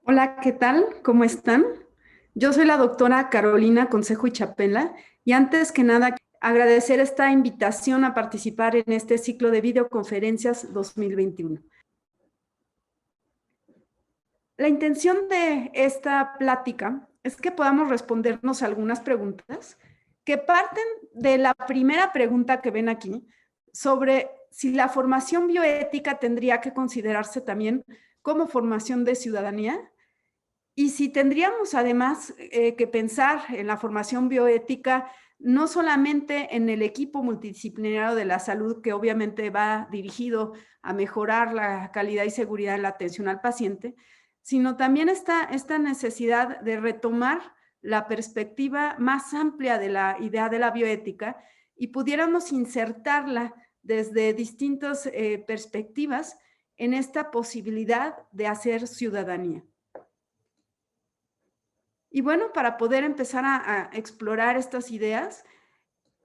Hola, ¿qué tal? ¿Cómo están? Yo soy la doctora Carolina Consejo y Chapela y antes que nada agradecer esta invitación a participar en este ciclo de videoconferencias 2021. La intención de esta plática es que podamos respondernos algunas preguntas que parten de la primera pregunta que ven aquí sobre si la formación bioética tendría que considerarse también como formación de ciudadanía. Y si tendríamos además que pensar en la formación bioética, no solamente en el equipo multidisciplinario de la salud, que obviamente va dirigido a mejorar la calidad y seguridad en la atención al paciente, sino también esta necesidad de retomar la perspectiva más amplia de la idea de la bioética y pudiéramos insertarla desde distintas perspectivas en esta posibilidad de hacer ciudadanía. Y bueno, para poder empezar a explorar estas ideas,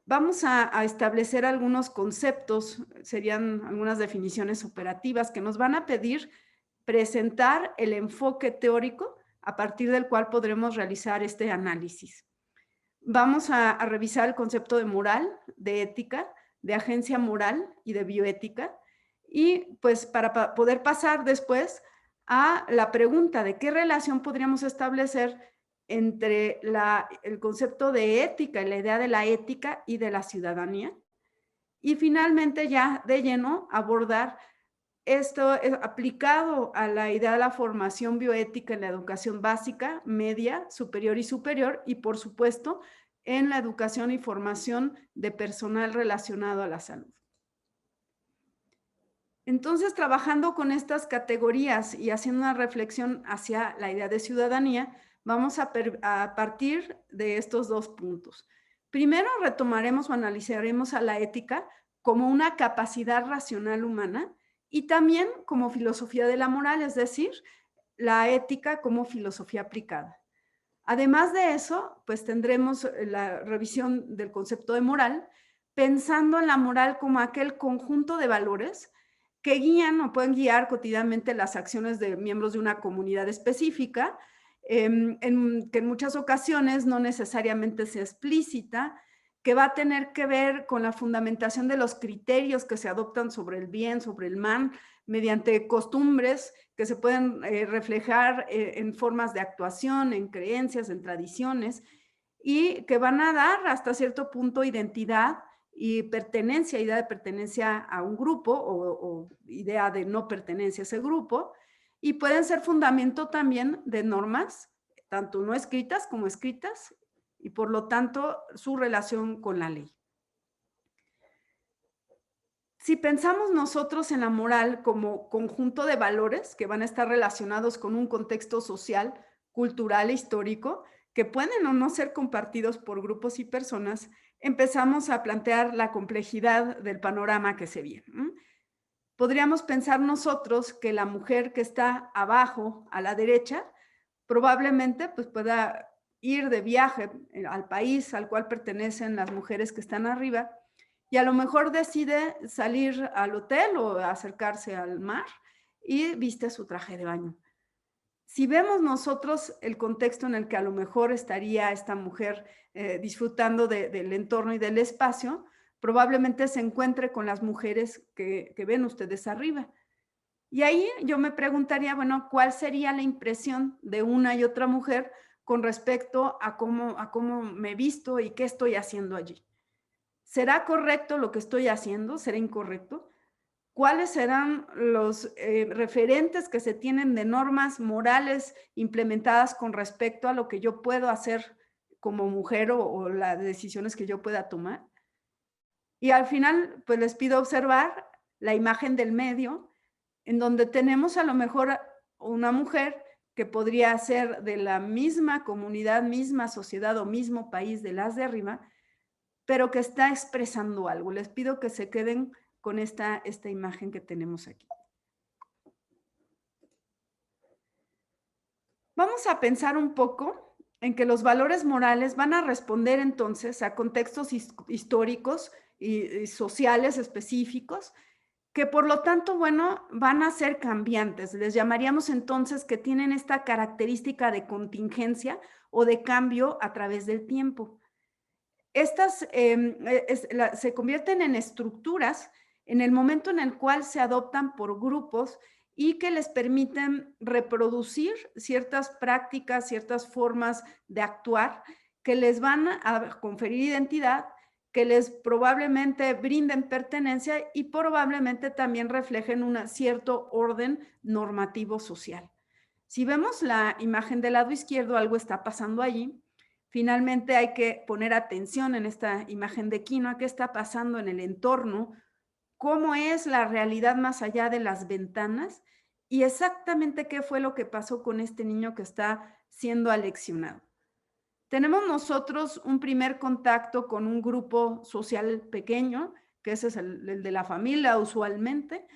vamos a establecer algunos conceptos, serían algunas definiciones operativas que nos van a pedir presentar el enfoque teórico a partir del cual podremos realizar este análisis. Vamos a revisar el concepto de moral, de ética, de agencia moral y de bioética, y pues para poder pasar después a la pregunta de qué relación podríamos establecer entre el concepto de ética y la idea de la ética y de la ciudadanía. Y finalmente ya de lleno abordar esto aplicado a la idea de la formación bioética en la educación básica, media, superior y por supuesto en la educación y formación de personal relacionado a la salud. Entonces, trabajando con estas categorías y haciendo una reflexión hacia la idea de ciudadanía, vamos a partir de estos dos puntos. Primero, retomaremos o analizaremos a la ética como una capacidad racional humana y también como filosofía de la moral, es decir, la ética como filosofía aplicada. Además de eso, pues tendremos la revisión del concepto de moral, pensando en la moral como aquel conjunto de valores que guían o pueden guiar cotidianamente las acciones de miembros de una comunidad específica, que en muchas ocasiones no necesariamente sea explícita, que va a tener que ver con la fundamentación de los criterios que se adoptan sobre el bien, sobre el mal, mediante costumbres que se pueden reflejar en formas de actuación, en creencias, en tradiciones, y que van a dar hasta cierto punto identidad y pertenencia, idea de pertenencia a un grupo o idea de no pertenencia a ese grupo, y pueden ser fundamento también de normas, tanto no escritas como escritas, y por lo tanto su relación con la ley. Si pensamos nosotros en la moral como conjunto de valores que van a estar relacionados con un contexto social, cultural e histórico, que pueden o no ser compartidos por grupos y personas, empezamos a plantear la complejidad del panorama que se viene. Podríamos pensar nosotros que la mujer que está abajo, a la derecha, probablemente pues, pueda ir de viaje al país al cual pertenecen las mujeres que están arriba, y a lo mejor decide salir al hotel o acercarse al mar y viste su traje de baño. Si vemos nosotros el contexto en el que a lo mejor estaría esta mujer disfrutando del entorno y del espacio, probablemente se encuentre con las mujeres que ven ustedes arriba. Y ahí yo me preguntaría, bueno, ¿cuál sería la impresión de una y otra mujer con respecto a cómo me he visto y qué estoy haciendo allí? ¿Será correcto lo que estoy haciendo? ¿Será incorrecto? ¿Cuáles serán los referentes que se tienen de normas morales implementadas con respecto a lo que yo puedo hacer como mujer o las decisiones que yo pueda tomar? Y al final, pues les pido observar la imagen del medio, en donde tenemos a lo mejor una mujer que podría ser de la misma comunidad, misma sociedad o mismo país de las de arriba, pero que está expresando algo. Les pido que se queden con esta imagen que tenemos aquí. Vamos a pensar un poco en que los valores morales van a responder entonces a contextos históricos y sociales específicos que por lo tanto, bueno, van a ser cambiantes. Les llamaríamos entonces que tienen esta característica de contingencia o de cambio a través del tiempo. Estas se convierten en estructuras en el momento en el cual se adoptan por grupos y que les permiten reproducir ciertas prácticas, ciertas formas de actuar que les van a conferir identidad, que les probablemente brinden pertenencia y probablemente también reflejen un cierto orden normativo social. Si vemos la imagen del lado izquierdo, algo está pasando allí. Finalmente hay que poner atención en esta imagen de quinoa, qué está pasando en el entorno, cómo es la realidad más allá de las ventanas y exactamente qué fue lo que pasó con este niño que está siendo aleccionado. Tenemos nosotros un primer contacto con un grupo social pequeño, que ese es el de la familia usualmente,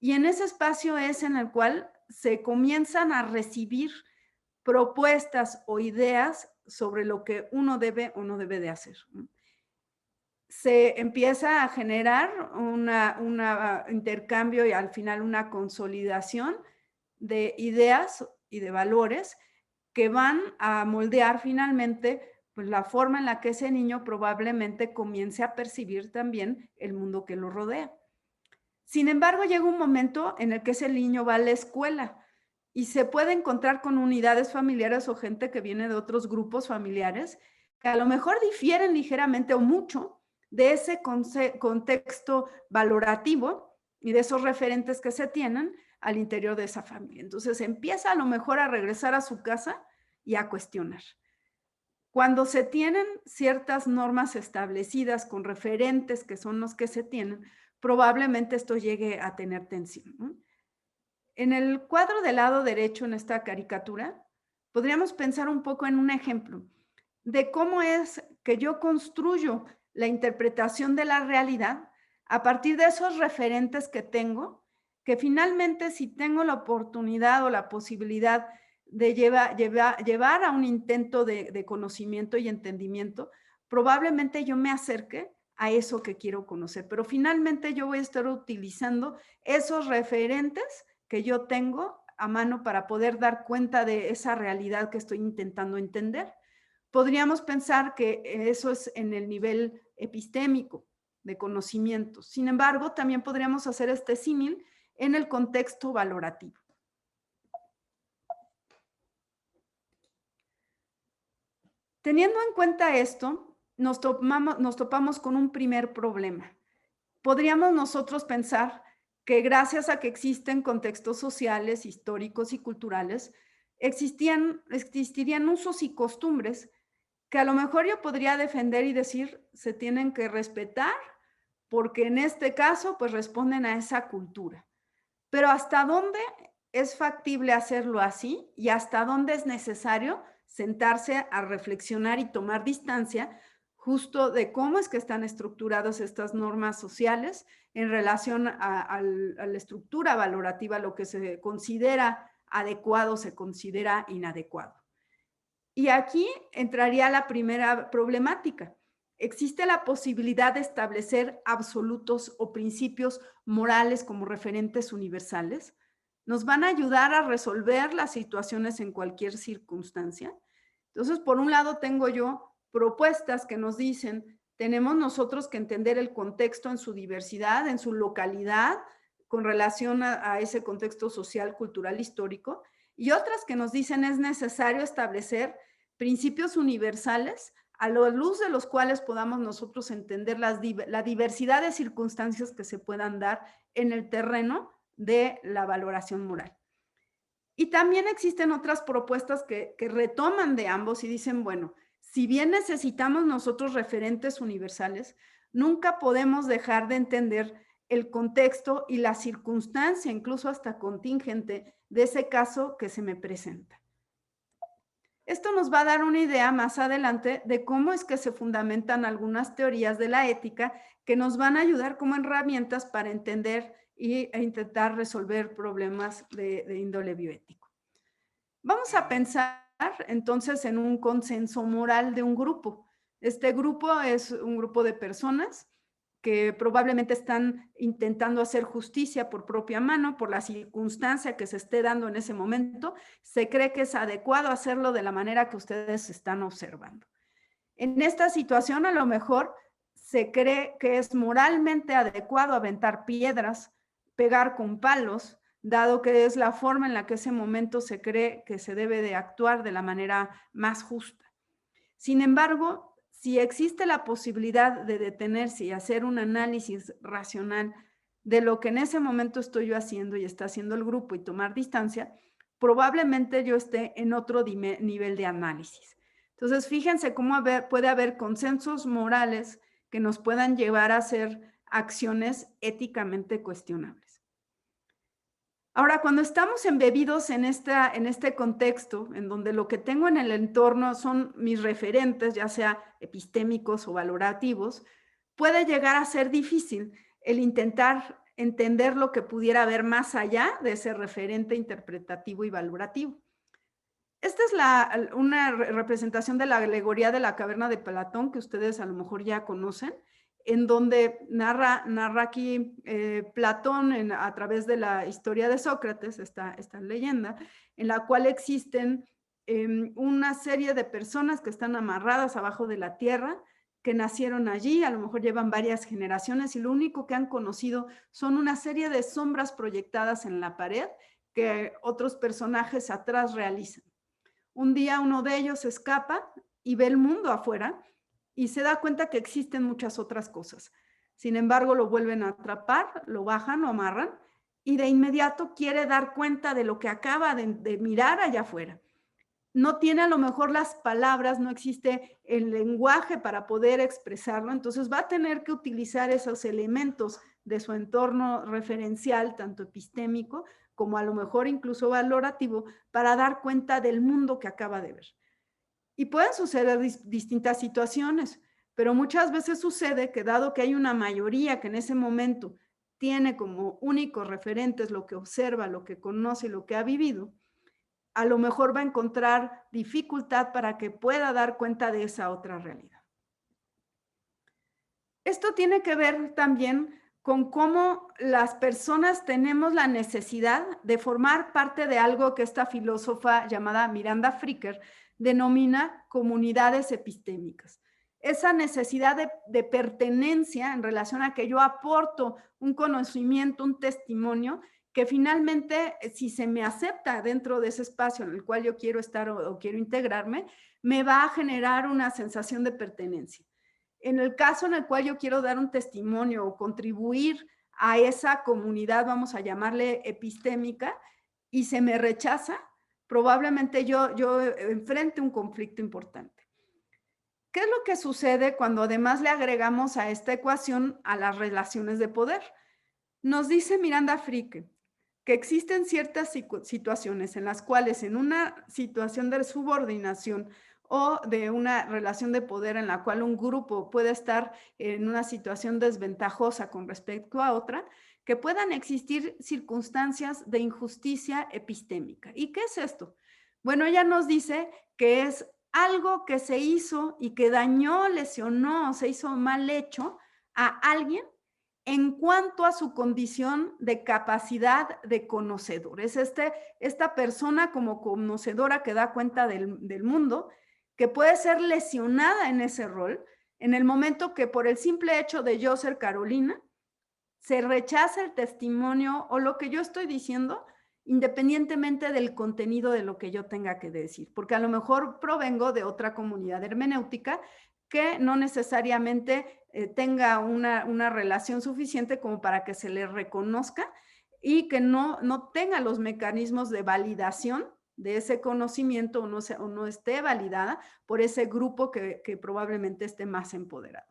y en ese espacio es en el cual se comienzan a recibir propuestas o ideas sobre lo que uno debe o no debe de hacer. Se empieza a generar un intercambio y al final una consolidación de ideas y de valores que van a moldear finalmente pues, la forma en la que ese niño probablemente comience a percibir también el mundo que lo rodea. Sin embargo, llega un momento en el que ese niño va a la escuela y se puede encontrar con unidades familiares o gente que viene de otros grupos familiares que a lo mejor difieren ligeramente o mucho de ese contexto valorativo y de esos referentes que se tienen al interior de esa familia. Entonces empieza a lo mejor a regresar a su casa y a cuestionar. Cuando se tienen ciertas normas establecidas con referentes que son los que se tienen, probablemente esto llegue a tener tensión, ¿no? En el cuadro del lado derecho, en esta caricatura, podríamos pensar un poco en un ejemplo de cómo es que yo construyo la interpretación de la realidad a partir de esos referentes que tengo, que finalmente si tengo la oportunidad o la posibilidad de llevar a un intento de conocimiento y entendimiento, probablemente yo me acerque a eso que quiero conocer, pero finalmente yo voy a estar utilizando esos referentes que yo tengo a mano para poder dar cuenta de esa realidad que estoy intentando entender. Podríamos pensar que eso es en el nivel epistémico de conocimiento. Sin embargo, también podríamos hacer este símil en el contexto valorativo. Teniendo en cuenta esto, nos topamos con un primer problema. Podríamos nosotros pensar que gracias a que existen contextos sociales, históricos y culturales, existirían usos y costumbres que a lo mejor yo podría defender y decir se tienen que respetar porque en este caso pues responden a esa cultura. Pero ¿hasta dónde es factible hacerlo así y hasta dónde es necesario sentarse a reflexionar y tomar distancia justo de cómo es que están estructuradas estas normas sociales en relación a la estructura valorativa, lo que se considera adecuado, se considera inadecuado? Y aquí entraría la primera problemática. ¿Existe la posibilidad de establecer absolutos o principios morales como referentes universales? ¿Nos van a ayudar a resolver las situaciones en cualquier circunstancia? Entonces, por un lado, tengo yo propuestas que nos dicen, tenemos nosotros que entender el contexto en su diversidad, en su localidad, con relación a ese contexto social, cultural, histórico, y otras que nos dicen es necesario establecer principios universales a la luz de los cuales podamos nosotros entender la diversidad de circunstancias que se puedan dar en el terreno de la valoración moral. Y también existen otras propuestas que retoman de ambos y dicen, bueno, si bien necesitamos nosotros referentes universales, nunca podemos dejar de entender el contexto y la circunstancia, incluso hasta contingente, de ese caso que se me presenta. Esto nos va a dar una idea más adelante de cómo es que se fundamentan algunas teorías de la ética que nos van a ayudar como herramientas para entender e intentar resolver problemas de índole bioético. Vamos a pensar entonces en un consenso moral de un grupo. Este grupo es un grupo de personas que probablemente están intentando hacer justicia por propia mano, por la circunstancia que se esté dando en ese momento, se cree que es adecuado hacerlo de la manera que ustedes están observando. En esta situación, a lo mejor se cree que es moralmente adecuado aventar piedras, pegar con palos, dado que es la forma en la que ese momento se cree que se debe de actuar de la manera más justa. Sin embargo, si existe la posibilidad de detenerse y hacer un análisis racional de lo que en ese momento estoy yo haciendo y está haciendo el grupo y tomar distancia, probablemente yo esté en otro nivel de análisis. Entonces, fíjense cómo puede haber consensos morales que nos puedan llevar a hacer acciones éticamente cuestionables. Ahora, cuando estamos embebidos en este contexto, en donde lo que tengo en el entorno son mis referentes, ya sea epistémicos o valorativos, puede llegar a ser difícil el intentar entender lo que pudiera haber más allá de ese referente interpretativo y valorativo. Esta es una representación de la alegoría de la caverna de Platón, que ustedes a lo mejor ya conocen, en donde narra aquí Platón a través de la historia de Sócrates, esta leyenda, en la cual existen una serie de personas que están amarradas abajo de la tierra, que nacieron allí, a lo mejor llevan varias generaciones y lo único que han conocido son una serie de sombras proyectadas en la pared que otros personajes atrás realizan. Un día uno de ellos escapa y ve el mundo afuera y se da cuenta que existen muchas otras cosas. Sin embargo, lo vuelven a atrapar, lo bajan, lo amarran y de inmediato quiere dar cuenta de lo que acaba de mirar allá afuera. No tiene a lo mejor las palabras, no existe el lenguaje para poder expresarlo, entonces va a tener que utilizar esos elementos de su entorno referencial, tanto epistémico como a lo mejor incluso valorativo, para dar cuenta del mundo que acaba de ver. Y pueden suceder distintas situaciones, pero muchas veces sucede que dado que hay una mayoría que en ese momento tiene como únicos referentes lo que observa, lo que conoce y lo que ha vivido, a lo mejor va a encontrar dificultad para que pueda dar cuenta de esa otra realidad. Esto tiene que ver también con cómo las personas tenemos la necesidad de formar parte de algo que esta filósofa llamada Miranda Fricker denomina comunidades epistémicas. Esa necesidad de pertenencia en relación a que yo aporto un conocimiento, un testimonio, que finalmente, si se me acepta dentro de ese espacio en el cual yo quiero estar o quiero integrarme, me va a generar una sensación de pertenencia. En el caso en el cual yo quiero dar un testimonio o contribuir a esa comunidad, vamos a llamarle epistémica, y se me rechaza, probablemente yo enfrente un conflicto importante. ¿Qué es lo que sucede cuando además le agregamos a esta ecuación a las relaciones de poder? Nos dice Miranda Fricker que existen ciertas situaciones en las cuales en una situación de subordinación o de una relación de poder en la cual un grupo puede estar en una situación desventajosa con respecto a otra, que puedan existir circunstancias de injusticia epistémica. ¿Y qué es esto? Bueno, ella nos dice que es algo que se hizo y que dañó, lesionó, se hizo mal hecho a alguien en cuanto a su condición de capacidad de conocedor. Es esta persona como conocedora que da cuenta del mundo, que puede ser lesionada en ese rol, en el momento que por el simple hecho de yo ser Carolina, se rechaza el testimonio o lo que yo estoy diciendo, independientemente del contenido de lo que yo tenga que decir, porque a lo mejor provengo de otra comunidad hermenéutica que no necesariamente tenga una relación suficiente como para que se le reconozca y que no tenga los mecanismos de validación de ese conocimiento o no esté validada por ese grupo que probablemente esté más empoderado.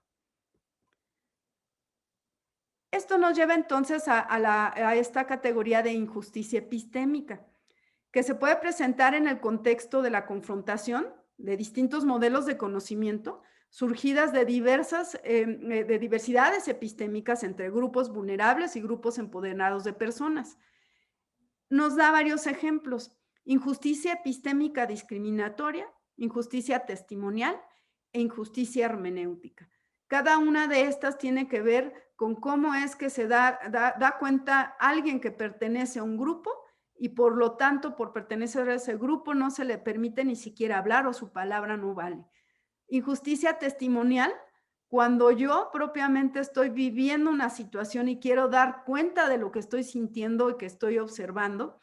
Esto nos lleva entonces a esta categoría de injusticia epistémica, que se puede presentar en el contexto de la confrontación de distintos modelos de conocimiento surgidas de diversidades epistémicas entre grupos vulnerables y grupos empoderados de personas. Nos da varios ejemplos: injusticia epistémica discriminatoria, injusticia testimonial e injusticia hermenéutica. Cada una de estas tiene que ver con cómo es que se da cuenta alguien que pertenece a un grupo y por lo tanto, por pertenecer a ese grupo, no se le permite ni siquiera hablar o su palabra no vale. Injusticia testimonial, cuando yo propiamente estoy viviendo una situación y quiero dar cuenta de lo que estoy sintiendo y que estoy observando,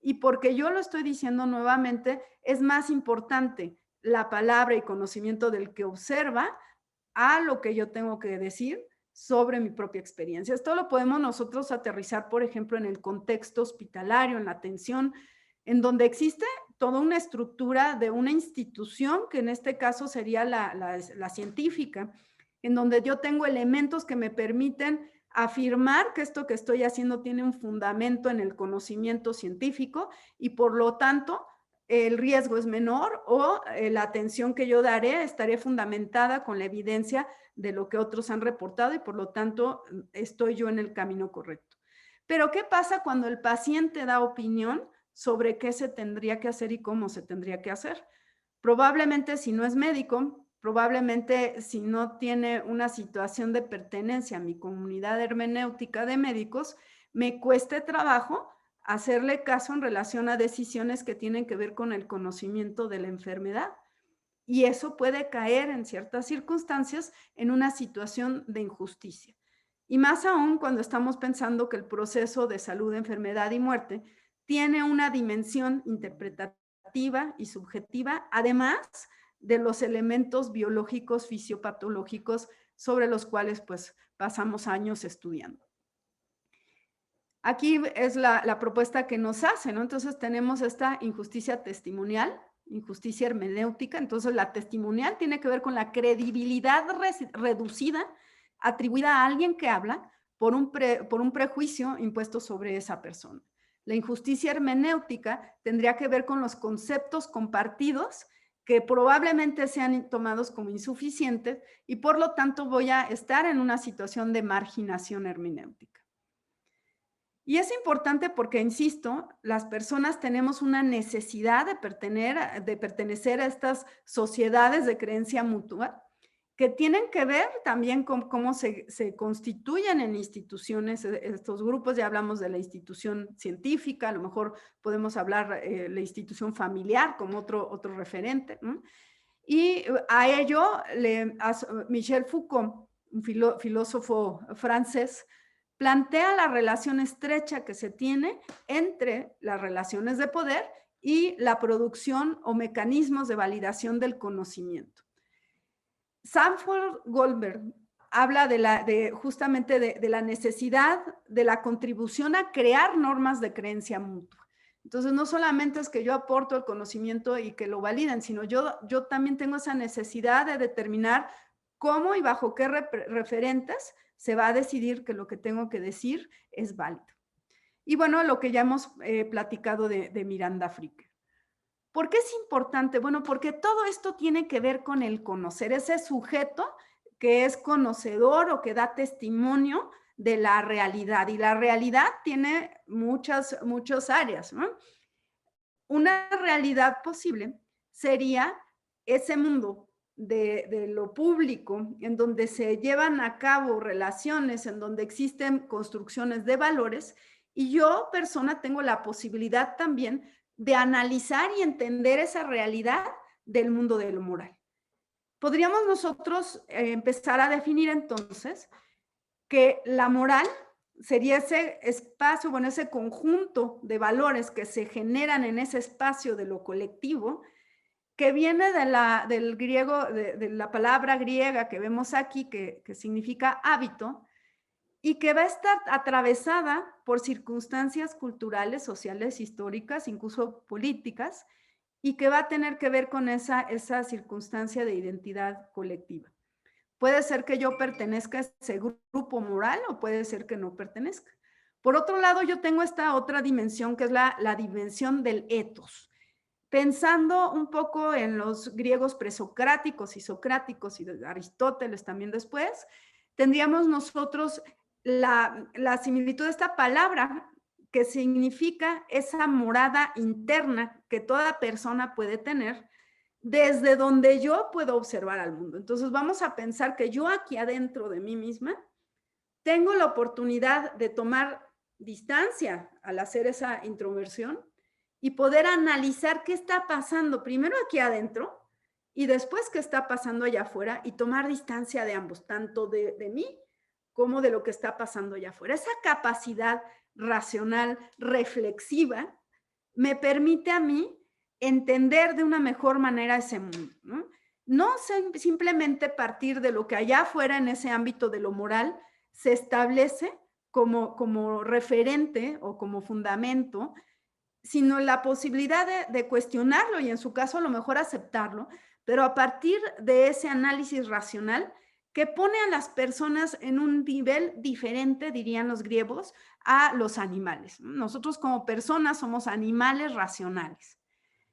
y porque yo lo estoy diciendo nuevamente, es más importante la palabra y conocimiento del que observa a lo que yo tengo que decir sobre mi propia experiencia. Esto lo podemos nosotros aterrizar, por ejemplo, en el contexto hospitalario, en la atención, en donde existe toda una estructura de una institución, que en este caso sería la científica, en donde yo tengo elementos que me permiten afirmar que esto que estoy haciendo tiene un fundamento en el conocimiento científico y por lo tanto el riesgo es menor o la atención que yo daré estaré fundamentada con la evidencia de lo que otros han reportado y por lo tanto estoy yo en el camino correcto. Pero ¿qué pasa cuando el paciente da opinión sobre qué se tendría que hacer y cómo se tendría que hacer? Probablemente si no es médico, probablemente si no tiene una situación de pertenencia a mi comunidad hermenéutica de médicos, me cueste trabajo hacerle caso en relación a decisiones que tienen que ver con el conocimiento de la enfermedad. Y eso puede caer en ciertas circunstancias en una situación de injusticia. Y más aún cuando estamos pensando que el proceso de salud, enfermedad y muerte tiene una dimensión interpretativa y subjetiva, además de los elementos biológicos, fisiopatológicos sobre los cuales pues pasamos años estudiando. Aquí es la propuesta que nos hace, ¿no? Entonces tenemos esta injusticia testimonial, injusticia hermenéutica. Entonces la testimonial tiene que ver con la credibilidad reducida atribuida a alguien que habla por un prejuicio impuesto sobre esa persona. La injusticia hermenéutica tendría que ver con los conceptos compartidos que probablemente sean tomados como insuficientes y por lo tanto voy a estar en una situación de marginación hermenéutica. Y es importante porque, insisto, las personas tenemos una necesidad de pertenecer a estas sociedades de creencia mutua que tienen que ver también con cómo se constituyen en instituciones estos grupos. Ya hablamos de la institución científica, a lo mejor podemos hablar la institución familiar como otro referente, ¿no? Y a ello, Michel Foucault, un filósofo francés, plantea la relación estrecha que se tiene entre las relaciones de poder y la producción o mecanismos de validación del conocimiento. Sanford Goldberg habla justamente de la necesidad de la contribución a crear normas de creencia mutua. Entonces, no solamente es que yo aporto el conocimiento y que lo validen, sino yo también tengo esa necesidad de determinar cómo y bajo qué referentes se va a decidir que lo que tengo que decir es válido. Y bueno, lo que ya hemos platicado de Miranda Fricker. ¿Por qué es importante? Bueno, porque todo esto tiene que ver con el conocer, ese sujeto que es conocedor o que da testimonio de la realidad. Y la realidad tiene muchas áreas, ¿no? Una realidad posible sería ese mundo de lo público, en donde se llevan a cabo relaciones, en donde existen construcciones de valores, y yo, persona, tengo la posibilidad también de analizar y entender esa realidad del mundo de lo moral. Podríamos nosotros empezar a definir entonces que la moral sería ese espacio, bueno, ese conjunto de valores que se generan en ese espacio de lo colectivo, que viene del griego, de la palabra griega que vemos aquí, que significa hábito, y que va a estar atravesada por circunstancias culturales, sociales, históricas, incluso políticas, y que va a tener que ver con esa circunstancia de identidad colectiva. Puede ser que yo pertenezca a ese grupo moral o puede ser que no pertenezca. Por otro lado, yo tengo esta otra dimensión que es la dimensión del ethos. Pensando un poco en los griegos presocráticos y socráticos y de Aristóteles también después, tendríamos nosotros la similitud de esta palabra que significa esa morada interna que toda persona puede tener, desde donde yo puedo observar al mundo. Entonces vamos a pensar que yo aquí adentro de mí misma tengo la oportunidad de tomar distancia al hacer esa introversión y poder analizar qué está pasando primero aquí adentro y después qué está pasando allá afuera y tomar distancia de ambos, tanto de mí como de lo que está pasando allá afuera. Esa capacidad racional, reflexiva, me permite a mí entender de una mejor manera ese mundo, ¿no? No simplemente partir de lo que allá afuera en ese ámbito de lo moral se establece como referente o como fundamento, sino la posibilidad de cuestionarlo y en su caso a lo mejor aceptarlo, pero a partir de ese análisis racional que pone a las personas en un nivel diferente, dirían los griegos, a los animales. Nosotros como personas somos animales racionales.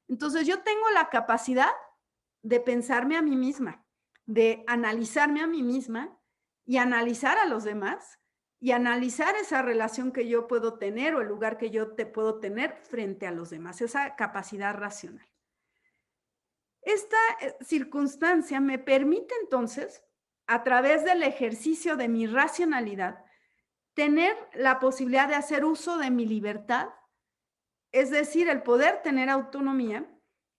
Entonces yo tengo la capacidad de pensarme a mí misma, de analizarme a mí misma y analizar a los demás y analizar esa relación que yo puedo tener o el lugar que yo te puedo tener frente a los demás, esa capacidad racional. Esta circunstancia me permite entonces, a través del ejercicio de mi racionalidad, tener la posibilidad de hacer uso de mi libertad, es decir, el poder tener autonomía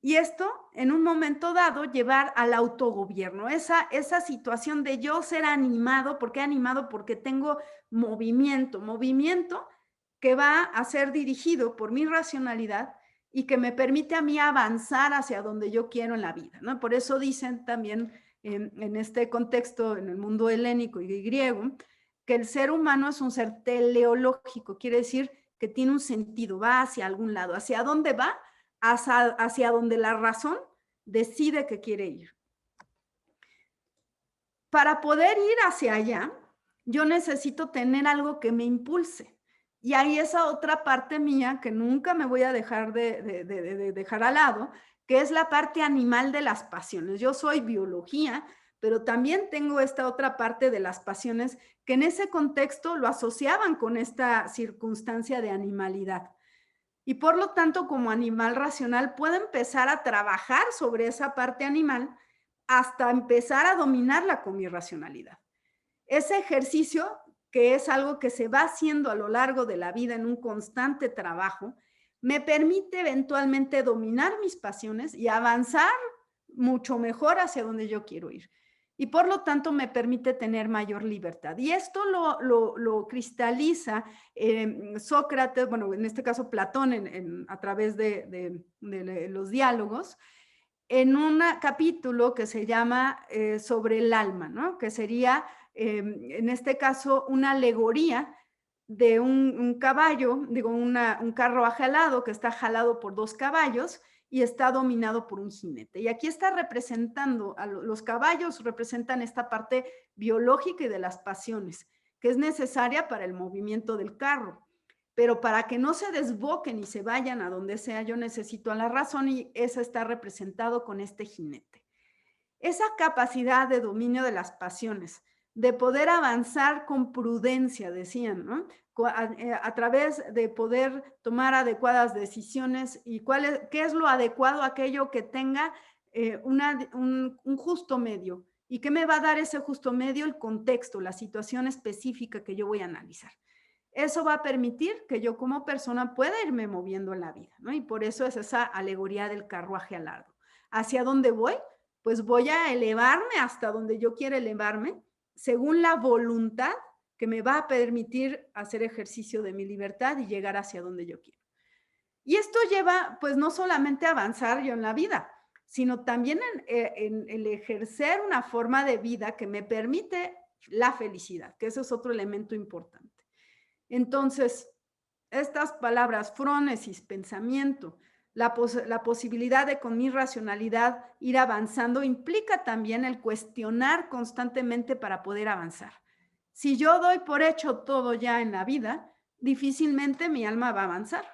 y esto en un momento dado llevar al autogobierno, esa situación de yo ser animado, ¿por qué animado? Porque tengo movimiento que va a ser dirigido por mi racionalidad y que me permite a mí avanzar hacia donde yo quiero en la vida, ¿no? Por eso dicen también en este contexto, en el mundo helénico y griego, que el ser humano es un ser teleológico, quiere decir que tiene un sentido, va hacia algún lado. ¿Hacia dónde va? Hacia donde la razón decide que quiere ir. Para poder ir hacia allá, yo necesito tener algo que me impulse. Y hay esa otra parte mía que nunca me voy a dejar de dejar al lado, que es la parte animal de las pasiones. Yo soy biología, pero también tengo esta otra parte de las pasiones que en ese contexto lo asociaban con esta circunstancia de animalidad. Y por lo tanto, como animal racional, puedo empezar a trabajar sobre esa parte animal hasta empezar a dominarla con mi racionalidad. Ese ejercicio, que es algo que se va haciendo a lo largo de la vida en un constante trabajo, me permite eventualmente dominar mis pasiones y avanzar mucho mejor hacia donde yo quiero ir. Y por lo tanto me permite tener mayor libertad. Y esto lo cristaliza Sócrates, bueno, en este caso Platón, a través de los diálogos, en un capítulo que se llama sobre el alma, ¿no? Que sería, en este caso, una alegoría de un caballo, digo, un carruaje alado que está jalado por dos caballos y está dominado por un jinete. Y aquí está representando, los caballos representan esta parte biológica y de las pasiones, que es necesaria para el movimiento del carro. Pero para que no se desboquen y se vayan a donde sea, yo necesito a la razón y esa está representado con este jinete. Esa capacidad de dominio de las pasiones, de poder avanzar con prudencia, decían, ¿no? A través de poder tomar adecuadas decisiones y qué es lo adecuado, aquello que tenga un justo medio. ¿Y qué me va a dar ese justo medio? El contexto, la situación específica que yo voy a analizar. Eso va a permitir que yo como persona pueda irme moviendo en la vida, ¿no? Y por eso es esa alegoría del carruaje alado. ¿Hacia dónde voy? Pues voy a elevarme hasta donde yo quiera elevarme, según la voluntad que me va a permitir hacer ejercicio de mi libertad y llegar hacia donde yo quiero. Y esto lleva, pues, no solamente a avanzar yo en la vida, sino también en el ejercer una forma de vida que me permite la felicidad, que eso es otro elemento importante. Entonces, estas palabras, frónesis, pensamiento, la posibilidad de con mi racionalidad ir avanzando, implica también el cuestionar constantemente para poder avanzar. Si yo doy por hecho todo ya en la vida, difícilmente mi alma va a avanzar.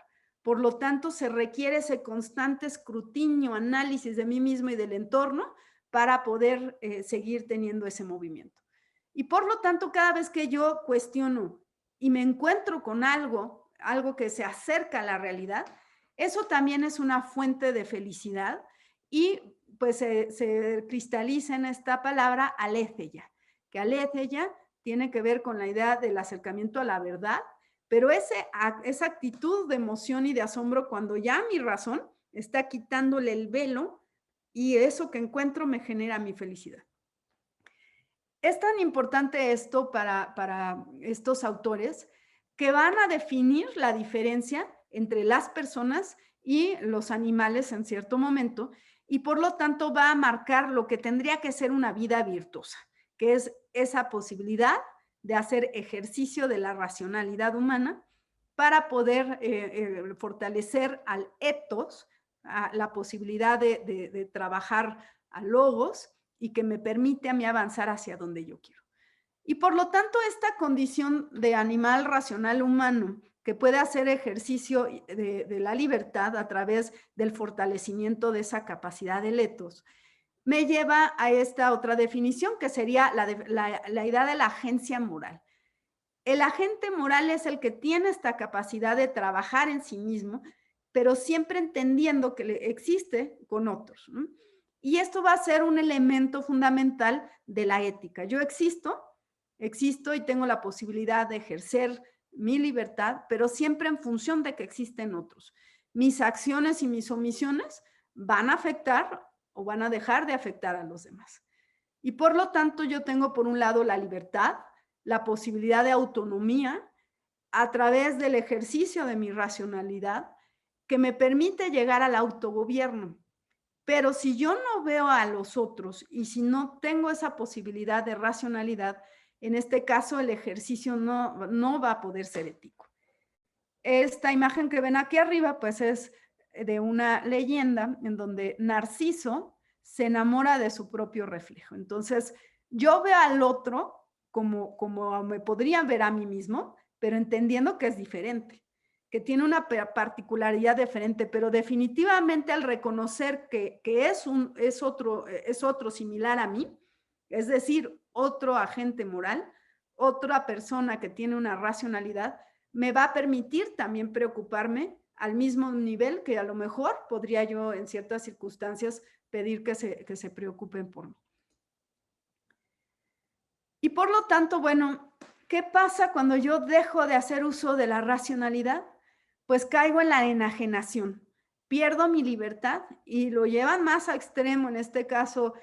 Por lo tanto, se requiere ese constante escrutinio, análisis de mí mismo y del entorno para poder seguir teniendo ese movimiento. Y por lo tanto, cada vez que yo cuestiono y me encuentro con algo que se acerca a la realidad, eso también es una fuente de felicidad y pues se cristaliza en esta palabra aletheia, que aletheia tiene que ver con la idea del acercamiento a la verdad, pero esa actitud de emoción y de asombro cuando ya mi razón está quitándole el velo y eso que encuentro me genera mi felicidad. Es tan importante esto para estos autores que van a definir la diferencia entre las personas y los animales en cierto momento y por lo tanto va a marcar lo que tendría que ser una vida virtuosa, que es esa posibilidad de hacer ejercicio de la racionalidad humana para poder fortalecer al ethos, a la posibilidad de trabajar a logos y que me permite a mí avanzar hacia donde yo quiero. Y por lo tanto, esta condición de animal racional humano que puede hacer ejercicio de la libertad a través del fortalecimiento de esa capacidad del ethos, me lleva a esta otra definición que sería la idea de la agencia moral. El agente moral es el que tiene esta capacidad de trabajar en sí mismo, pero siempre entendiendo que existe con otros, ¿no? Y esto va a ser un elemento fundamental de la ética. Yo existo y tengo la posibilidad de ejercer mi libertad, pero siempre en función de que existen otros. Mis acciones y mis omisiones van a afectar o van a dejar de afectar a los demás. Y por lo tanto, yo tengo por un lado la libertad, la posibilidad de autonomía a través del ejercicio de mi racionalidad que me permite llegar al autogobierno. Pero si yo no veo a los otros y si no tengo esa posibilidad de racionalidad, en este caso el ejercicio no va a poder ser ético. Esta imagen que ven aquí arriba, pues es de una leyenda en donde Narciso se enamora de su propio reflejo. Entonces, yo veo al otro como me podría ver a mí mismo, pero entendiendo que es diferente, que tiene una particularidad diferente, pero definitivamente al reconocer que es otro similar a mí, es decir, otro agente moral, otra persona que tiene una racionalidad, me va a permitir también preocuparme al mismo nivel que a lo mejor podría yo en ciertas circunstancias pedir que se preocupen por mí. Y por lo tanto, bueno, ¿qué pasa cuando yo dejo de hacer uso de la racionalidad? Pues caigo en la enajenación, pierdo mi libertad y lo llevan más a extremo, en este caso,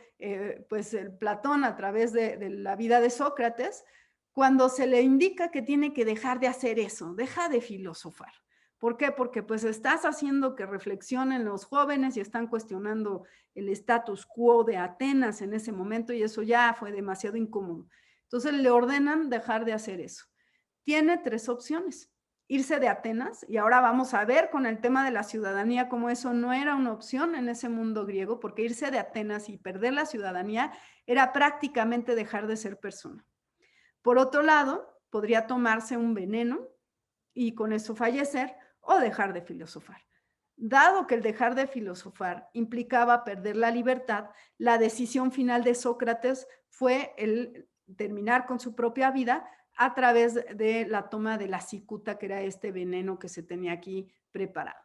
pues el Platón a través de la vida de Sócrates, cuando se le indica que tiene que dejar de hacer eso, deja de filosofar. ¿Por qué? Porque pues estás haciendo que reflexionen los jóvenes y están cuestionando el status quo de Atenas en ese momento y eso ya fue demasiado incómodo. Entonces le ordenan dejar de hacer eso. Tiene tres opciones. Irse de Atenas, y ahora vamos a ver con el tema de la ciudadanía cómo eso no era una opción en ese mundo griego, porque irse de Atenas y perder la ciudadanía era prácticamente dejar de ser persona. Por otro lado, podría tomarse un veneno y con eso fallecer o dejar de filosofar. Dado que el dejar de filosofar implicaba perder la libertad, la decisión final de Sócrates fue el terminar con su propia vida a través de la toma de la cicuta, que era este veneno que se tenía aquí preparado.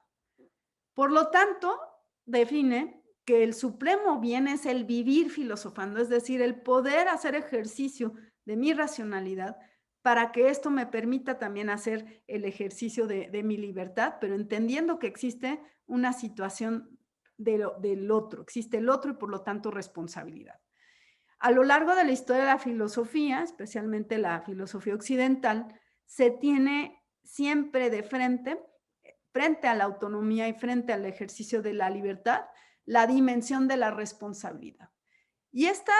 Por lo tanto, define que el supremo bien es el vivir filosofando, es decir, el poder hacer ejercicio de mi racionalidad para que esto me permita también hacer el ejercicio de mi libertad, pero entendiendo que existe una situación del otro, existe el otro y por lo tanto responsabilidad. A lo largo de la historia de la filosofía, especialmente la filosofía occidental, se tiene siempre de frente a la autonomía y frente al ejercicio de la libertad, la dimensión de la responsabilidad. Y esta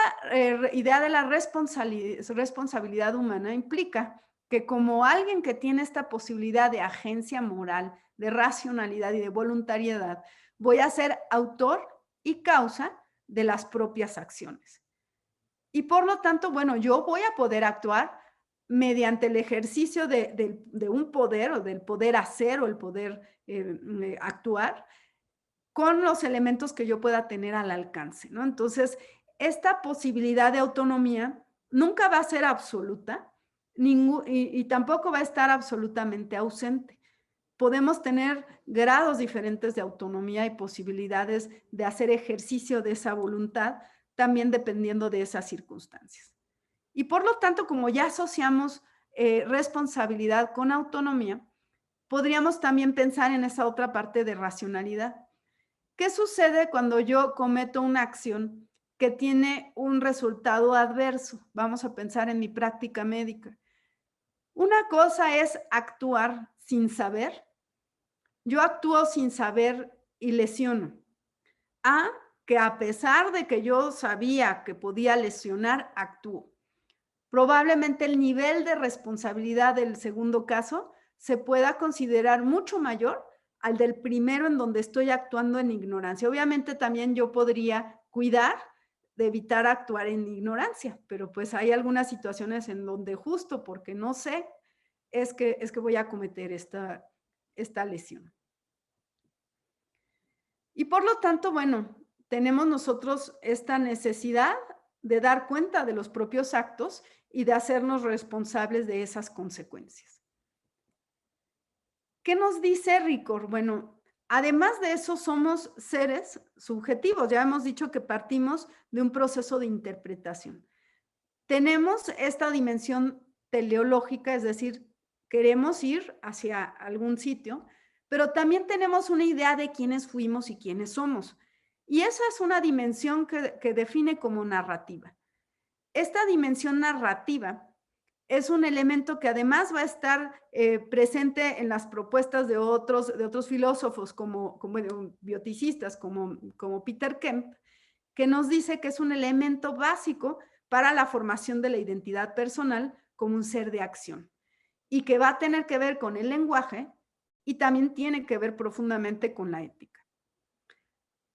idea de la responsabilidad humana implica que como alguien que tiene esta posibilidad de agencia moral, de racionalidad y de voluntariedad, voy a ser autor y causa de las propias acciones. Y por lo tanto, bueno, yo voy a poder actuar mediante el ejercicio de un poder o del poder hacer o el poder actuar con los elementos que yo pueda tener al alcance, ¿no? Entonces, esta posibilidad de autonomía nunca va a ser absoluta y tampoco va a estar absolutamente ausente. podemos tener grados diferentes de autonomía y posibilidades de hacer ejercicio de esa voluntad, también dependiendo de esas circunstancias. Y por lo tanto, como ya asociamos responsabilidad con autonomía, podríamos también pensar en esa otra parte de racionalidad. ¿Qué sucede cuando yo cometo una acción que tiene un resultado adverso? Vamos a pensar en mi práctica médica. Una cosa es actuar sin saber. Yo actúo sin saber y lesiono. A, que a pesar de que yo sabía que podía lesionar, actúo. Probablemente el nivel de responsabilidad del segundo caso se pueda considerar mucho mayor al del primero en donde estoy actuando en ignorancia. Obviamente también yo podría cuidar de evitar actuar en ignorancia, pero pues hay algunas situaciones en donde justo porque no sé es que voy a cometer esta lesión. Y por lo tanto, bueno, tenemos nosotros esta necesidad de dar cuenta de los propios actos y de hacernos responsables de esas consecuencias. ¿Qué nos dice Ricord? Bueno, además de eso, somos seres subjetivos. Ya hemos dicho que partimos de un proceso de interpretación. Tenemos esta dimensión teleológica, es decir, queremos ir hacia algún sitio, pero también tenemos una idea de quiénes fuimos y quiénes somos. Y esa es una dimensión que define como narrativa. Esta dimensión narrativa es un elemento que además va a estar presente en las propuestas de otros filósofos como bioticistas, como Peter Kemp, que nos dice que es un elemento básico para la formación de la identidad personal como un ser de acción y que va a tener que ver con el lenguaje y también tiene que ver profundamente con la ética.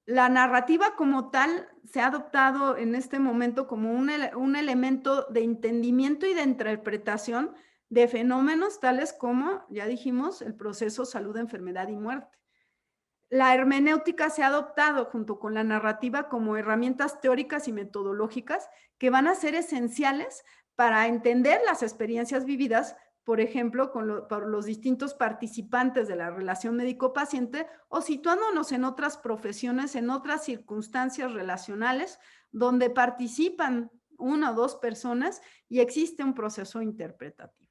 La narrativa como tal se ha adoptado en este momento como un elemento de entendimiento y de interpretación de fenómenos tales como, ya dijimos, el proceso salud, enfermedad y muerte. La hermenéutica se ha adoptado junto con la narrativa como herramientas teóricas y metodológicas que van a ser esenciales para entender las experiencias vividas, por ejemplo, por los distintos participantes de la relación médico-paciente o situándonos en otras profesiones, en otras circunstancias relacionales donde participan una o dos personas y existe un proceso interpretativo.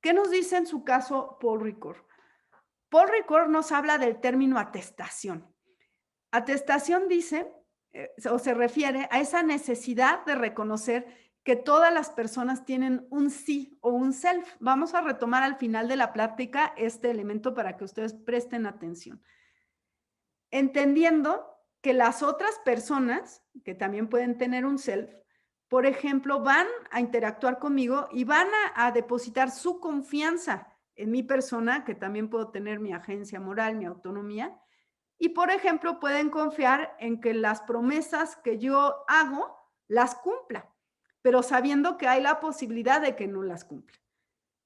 ¿Qué nos dice en su caso Paul Ricord? Paul Ricord nos habla del término atestación. Atestación dice, o se refiere a esa necesidad de reconocer que todas las personas tienen un sí o un self. Vamos a retomar al final de la plática este elemento para que ustedes presten atención. Entendiendo que las otras personas, que también pueden tener un self, por ejemplo, van a interactuar conmigo y van a depositar su confianza en mi persona, que también puedo tener mi agencia moral, mi autonomía, y por ejemplo, pueden confiar en que las promesas que yo hago las cumpla, pero sabiendo que hay la posibilidad de que no las cumpla.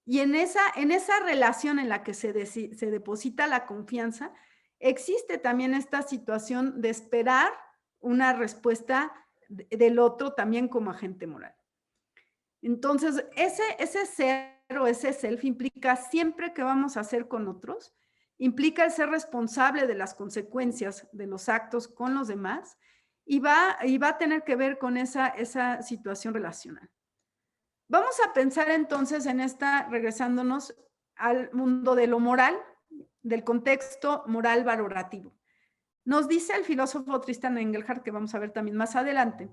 Y en esa relación en la que se deposita la confianza, existe también esta situación de esperar una respuesta del otro también como agente moral. Entonces, ese ser o ese self implica siempre que vamos a hacer con otros, implica el ser responsable de las consecuencias de los actos con los demás y va a tener que ver con esa situación relacional. Vamos a pensar entonces en regresándonos al mundo de lo moral, del contexto moral valorativo. Nos dice el filósofo Tristan Engelhardt, que vamos a ver también más adelante,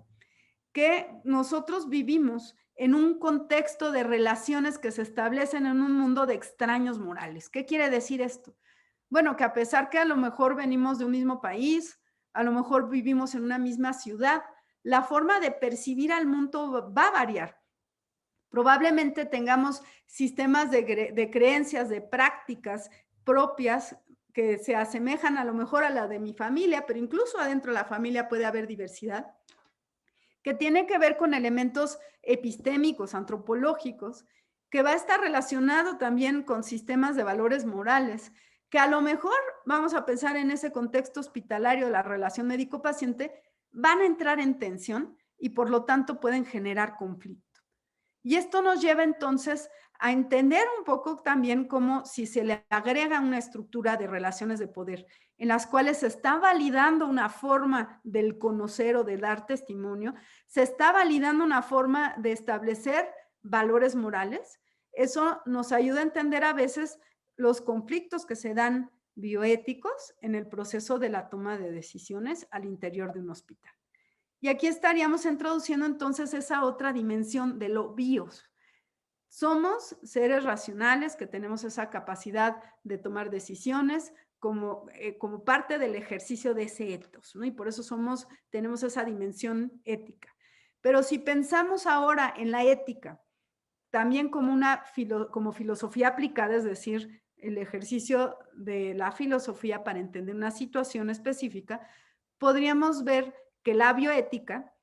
que nosotros vivimos en un contexto de relaciones que se establecen en un mundo de extraños morales. ¿Qué quiere decir esto? Bueno, que a pesar que a lo mejor venimos de un mismo país, a lo mejor vivimos en una misma ciudad, la forma de percibir al mundo va a variar. Probablemente tengamos sistemas de creencias, de prácticas propias que se asemejan a lo mejor a la de mi familia, pero incluso adentro de la familia puede haber diversidad, que tiene que ver con elementos epistémicos, antropológicos, que va a estar relacionado también con sistemas de valores morales, que a lo mejor, vamos a pensar en ese contexto hospitalario de la relación médico-paciente, van a entrar en tensión y por lo tanto pueden generar conflicto. Y esto nos lleva entonces a entender un poco también cómo si se le agrega una estructura de relaciones de poder en las cuales se está validando una forma del conocer o de dar testimonio, se está validando una forma de establecer valores morales. Eso nos ayuda a entender a veces los conflictos que se dan bioéticos en el proceso de la toma de decisiones al interior de un hospital. Y aquí estaríamos introduciendo entonces esa otra dimensión de lo bios. Somos seres racionales que tenemos esa capacidad de tomar decisiones como parte del ejercicio de ese ethos, ¿no? Y por eso tenemos esa dimensión ética. Pero si pensamos ahora en la ética, también como filosofía aplicada, es decir, el ejercicio de la filosofía para entender una situación específica, podríamos ver que la bioética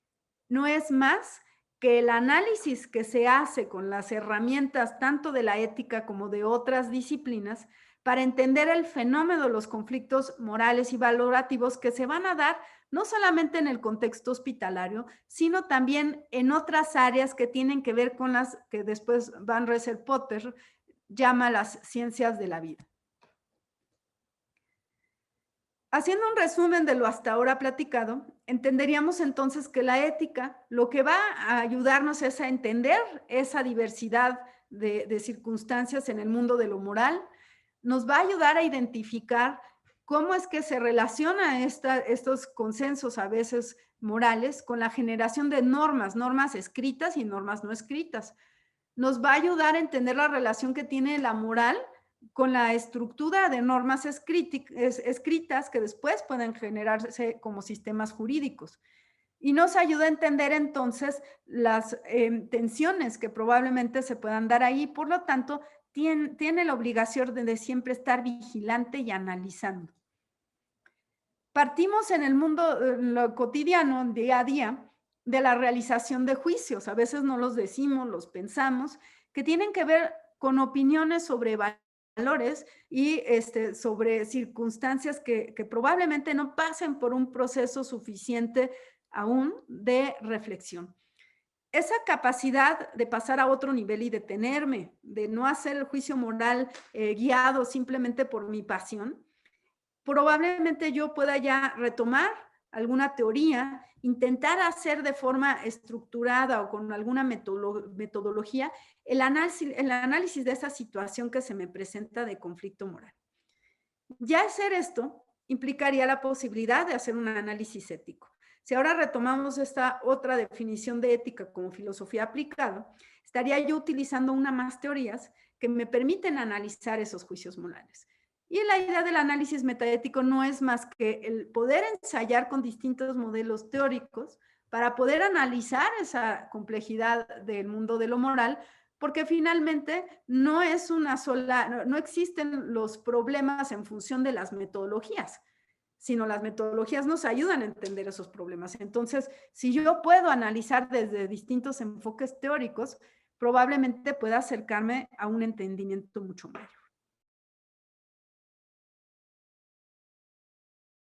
no es más que el análisis que se hace con las herramientas tanto de la ética como de otras disciplinas para entender el fenómeno de los conflictos morales y valorativos que se van a dar no solamente en el contexto hospitalario, sino también en otras áreas que tienen que ver con las que después Van Resser-Potter llama las ciencias de la vida. Haciendo un resumen de lo hasta ahora platicado, entenderíamos entonces que la ética lo que va a ayudarnos es a entender esa diversidad de circunstancias en el mundo de lo moral, nos va a ayudar a identificar cómo es que se relaciona estos consensos a veces morales con la generación de normas escritas y normas no escritas. Nos va a ayudar a entender la relación que tiene la moral con la estructura de normas escritas que después pueden generarse como sistemas jurídicos. Y nos ayuda a entender entonces las tensiones que probablemente se puedan dar ahí. Por lo tanto, tiene la obligación de siempre estar vigilante y analizando. Partimos en el mundo lo cotidiano, día a día, de la realización de juicios. A veces no los decimos, los pensamos, que tienen que ver con opiniones sobre valores y sobre circunstancias que probablemente no pasen por un proceso suficiente aún de reflexión. Esa capacidad de pasar a otro nivel y detenerme, de no hacer el juicio moral guiado simplemente por mi pasión, probablemente yo pueda ya retomar alguna teoría, intentar hacer de forma estructurada o con alguna metodología el análisis de esa situación que se me presenta de conflicto moral. Ya hacer esto implicaría la posibilidad de hacer un análisis ético. Si ahora retomamos esta otra definición de ética como filosofía aplicada, estaría yo utilizando una más teorías que me permiten analizar esos juicios morales. Y la idea del análisis metaético no es más que el poder ensayar con distintos modelos teóricos para poder analizar esa complejidad del mundo de lo moral, porque finalmente no existen los problemas en función de las metodologías, sino las metodologías nos ayudan a entender esos problemas. Entonces, si yo puedo analizar desde distintos enfoques teóricos, probablemente pueda acercarme a un entendimiento mucho mayor.